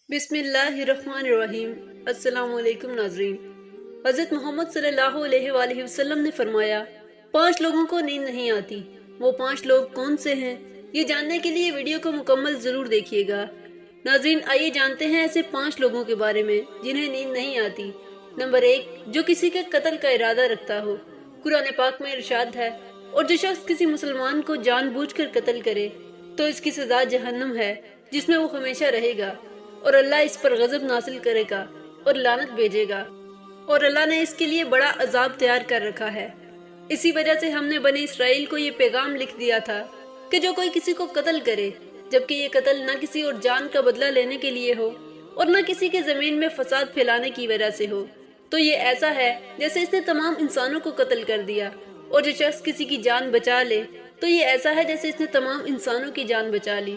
बिस्मिल्लाहिर्रहमानिर्रहीम। अस्सलाम वालेकुम नाजरीन। हज़रत मोहम्मद सल्लल्लाहु अलैहि वसल्लम ने फरमाया, 5 लोगों को नींद नहीं आती। वो 5 लोग कौन से हैं? ये जानने के लिए वीडियो को मुकम्मल ज़रूर देखिएगा। नाजरीन, आइए जानते हैं ऐसे 5 लोगों के बारे में जिन्हें नींद नहीं आती। नंबर 1, जो किसी के कत्ल का इरादा रखता हो। कुरान पाक में इरशाद है, और जो शख्स किसी मुसलमान को जानबूझकर कत्ल करे तो इसकी सजा जहन्नम है, जिसमें वो हमेशा रहेगा, और अल्लाह इस पर गजब नासिल करेगा और लानत भेजेगा, और अल्लाह ने इसके लिए बड़ा अजाब तैयार कर रखा है। इसी वजह से हमने बनी इसराइल को ये पैगाम लिख दिया था कि जो कोई किसी को कत्ल करे, जबकि ये कत्ल न किसी और जान का बदला लेने के लिए हो और न किसी के जमीन में फसाद फैलाने की वजह से हो, तो ये ऐसा है जैसे इसने तमाम इंसानों को कत्ल कर दिया। और जो शख्स किसी की जान बचा ले तो ये ऐसा है जैसे इसने तमाम इंसानों की जान बचा ली।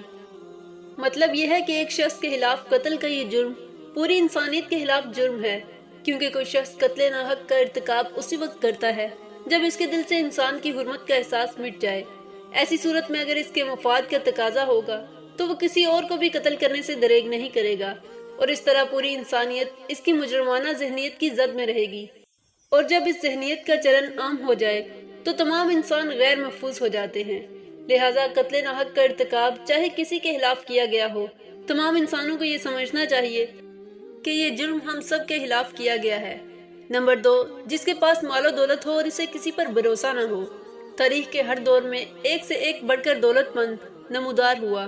मतलब यह है कि एक शख्स के खिलाफ कत्ल का ये जुर्म पूरी इंसानियत के खिलाफ जुर्म है, क्योंकि कोई शख्स कत्ले नाहक का इर्तिकाब उसी वक्त करता है जब इसके दिल से इंसान की हुर्मत का एहसास मिट जाए। ऐसी सूरत में अगर इसके मफाद का तकाजा होगा तो वो किसी और को भी कत्ल करने से दरेग नहीं करेगा, और इस तरह पूरी इंसानियत इसकी मुजरमाना जहनियत की जद में रहेगी। और जब इस जहनियत का चलन आम हो जाए तो तमाम इंसान गैर महफूज हो जाते हैं। लिहाजा कत्ले नाहक का इर्तिकाब चाहे किसी के खिलाफ किया गया हो, तमाम इंसानों को ये समझना चाहिए कि ये जुर्म हम सब के खिलाफ किया गया है। नंबर 2, जिसके पास मालो दौलत हो और इसे किसी पर भरोसा न हो। तारीख के हर दौर में एक से एक बढ़कर दौलतमंद नमूदार हुआ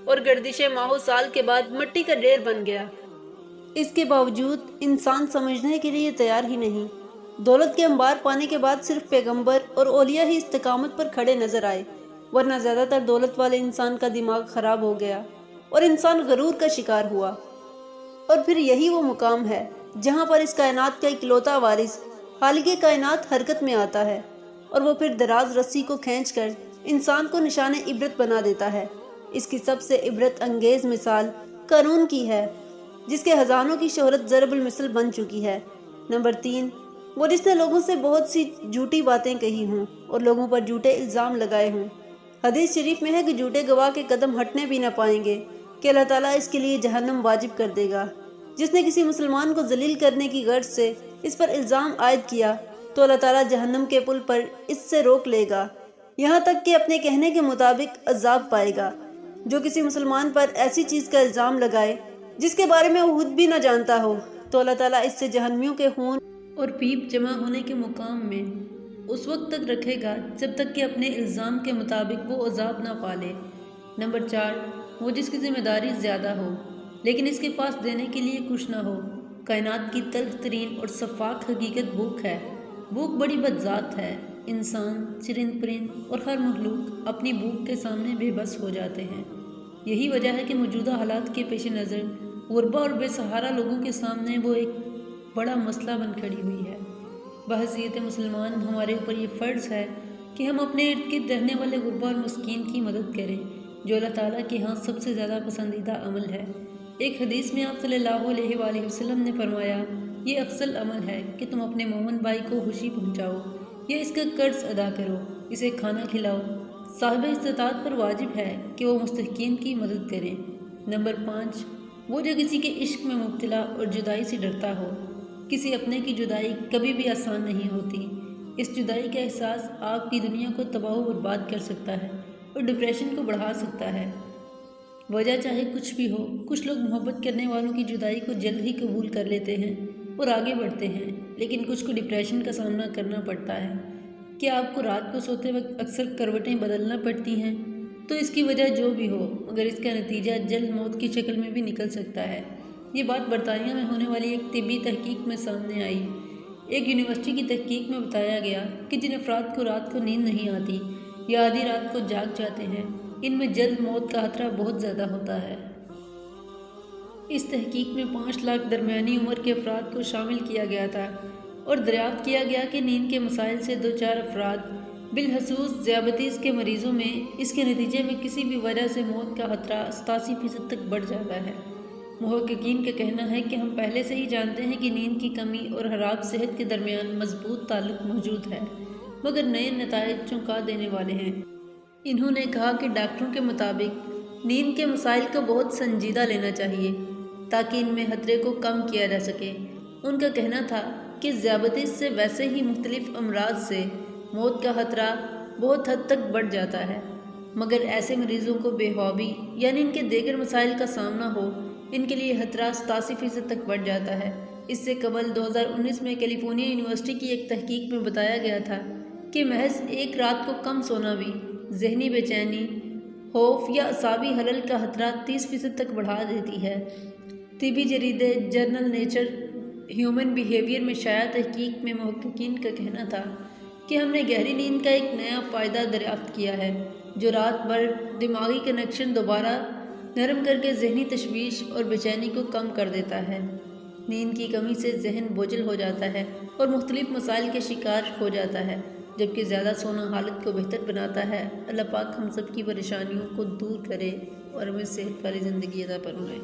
और गर्दिशे माहो साल के बाद मिट्टी का ढेर बन गया। इसके बावजूद इंसान समझने के लिए तैयार ही नहीं। दौलत के अंबार पाने के बाद सिर्फ पैगंबर और औलिया ही इस्तिकामत पर खड़े नजर आए, वरना ज्यादातर दौलत वाले इंसान का दिमाग खराब हो गया और इंसान गरूर का शिकार हुआ। और फिर यही वो मुकाम है जहाँ पर इस कायनात का इकलौता वारिस खालिक़े कायनात हरकत में आता है, और वो फिर दराज रस्सी को खींचकर इंसान को निशाने इबरत बना देता है। इसकी सबसे इबरत अंगेज मिसाल कानून की है, जिसके हजारों की शोहरत ज़रबुल मिसल बन चुकी है। नंबर 3, वो जिसने लोगों से बहुत सी झूठी बातें कही हों और लोगों पर झूठे इल्ज़ाम लगाए हों। हदीस शरीफ में है कि झूठे गवाह के कदम हटने भी न पाएंगे कि अल्लाह ताला इसके लिए जहन्नम वाजिब कर देगा। जिसने किसी मुसलमान को जलील करने की गर्ज से इस पर इल्ज़ाम आयद किया तो अल्लाह ताला जहन्नम के पुल पर इससे रोक लेगा, यहाँ तक कि अपने कहने के मुताबिक अजाब पाएगा। जो किसी मुसलमान पर ऐसी चीज़ का इल्ज़ाम लगाए जिसके बारे में वो खुद भी न जानता हो, तो अल्लाह ताला इससे जहन्नमियों के खून और पीप जमा होने के मुकाम में उस वक्त तक रखेगा जब तक कि अपने इल्ज़ाम के मुताबिक वो अजाब ना पाले। नंबर 4, वो जिसकी जिम्मेदारी ज़्यादा हो लेकिन इसके पास देने के लिए कुछ ना हो। कायनात की तल्ख तरीन और शफाक हकीकत भूख है। भूख बड़ी बदजात है। इंसान, चरिंद परिंद और हर मखलूक अपनी भूख के सामने बेबस हो जाते हैं। यही वजह है कि मौजूदा हालात के पेश नज़र गुरबा और बेसहारा लोगों के सामने वो एक बड़ा मसला बन खड़ी हुई है। बहसीयत मुसलमान हमारे ऊपर ये फ़र्ज़ है कि हम अपने इर्द गिर्द रहने वाले गुरबा और मस्कीन की मदद करें, जो अल्लाह ताला के यहाँ सबसे ज़्यादा पसंदीदा अमल है। एक हदीस में आप सल्लल्लाहु अलैहि वसल्लम ने फरमाया, ये अफसल अमल है कि तुम अपने मोमन भाई को खुशी पहुँचाओ या इसका कर्ज अदा करो, इसे खाना खिलाओ। साहिब इस्तिताअत पर वाजिब है कि वो मुस्तहिकीन की मदद करें। नंबर 5, वो जो किसी के इश्क में मुब्तला और जुदाई से डरता हो। किसी अपने की जुदाई कभी भी आसान नहीं होती। इस जुदाई का एहसास आपकी दुनिया को तबाह व बर्बाद कर सकता है और डिप्रेशन को बढ़ा सकता है। वजह चाहे कुछ भी हो, कुछ लोग मोहब्बत करने वालों की जुदाई को जल्द ही कबूल कर लेते हैं और आगे बढ़ते हैं, लेकिन कुछ को डिप्रेशन का सामना करना पड़ता है। क्या आपको रात को सोते वक्त अक्सर करवटें बदलना पड़ती हैं? तो इसकी वजह जो भी हो, मगर इसका नतीजा जल्द मौत की शक्ल में भी निकल सकता है। ये बात बरतानिया में होने वाली एक तिब्बी तहकीक में सामने आई। एक यूनिवर्सिटी की तहकीक में बताया गया कि जिन अफराद को रात को नींद नहीं आती या आधी रात को जाग जाते हैं, इनमें जल्द मौत का खतरा बहुत ज़्यादा होता है। इस तहकीक में 5 लाख दरमियानी उम्र के अफराद को शामिल किया गया था और दरियाफ्त किया गया कि नींद के मसाइल से 2-4 अफराद बिलखसूस ज़ियाबतीस के मरीज़ों में इसके नतीजे में किसी भी वजह से मौत का खतरा 87% तक बढ़ जाता है। मुहक्किकीन का कहना है कि हम पहले से ही जानते हैं कि नींद की कमी और खराब सेहत के दरमियान मजबूत ताल्लुक मौजूद है, मगर नए नताइज चौंका देने वाले हैं। इन्होंने कहा कि डॉक्टरों के मुताबिक नींद के मसाइल को बहुत संजीदा लेना चाहिए। تاکہ ان میں خطرے کو کم کیا جا سکے۔ ان کا کہنا تھا کہ ذیابیطس سے ویسے ہی مختلف امراض سے موت کا خطرہ بہت حد تک بڑھ جاتا ہے، مگر ایسے مریضوں کو بے خوابی یعنی ان کے دیگر مسائل کا سامنا ہو، ان کے لیے خطرہ 87% تک بڑھ جاتا ہے۔ اس سے قبل 2019 میں کیلیفورنیا یونیورسٹی کی ایک تحقیق میں بتایا گیا تھا کہ محض ایک رات کو کم سونا بھی ذہنی بے چینی، خوف یا اعصابی خلل کا خطرہ 30% تک بڑھا دیتی ہے۔ طبی جریدے جرنل نیچر ہیومن بیہیویئر میں شائع تحقیق میں محققین کا کہنا تھا کہ ہم نے گہری نیند کا ایک نیا فائدہ دریافت کیا ہے جو رات بھر دماغی کنیکشن دوبارہ نرم کر کے ذہنی تشویش اور بے چینی کو کم کر دیتا ہے۔ نیند کی کمی سے ذہن بوجھل ہو جاتا ہے اور مختلف مسائل کے شکار ہو جاتا ہے، جبکہ زیادہ سونا حالت کو بہتر بناتا ہے۔ اللہ پاک ہم سب کی پریشانیوں کو دور کرے اور ہمیں صحت والی زندگی عطا فرمائے۔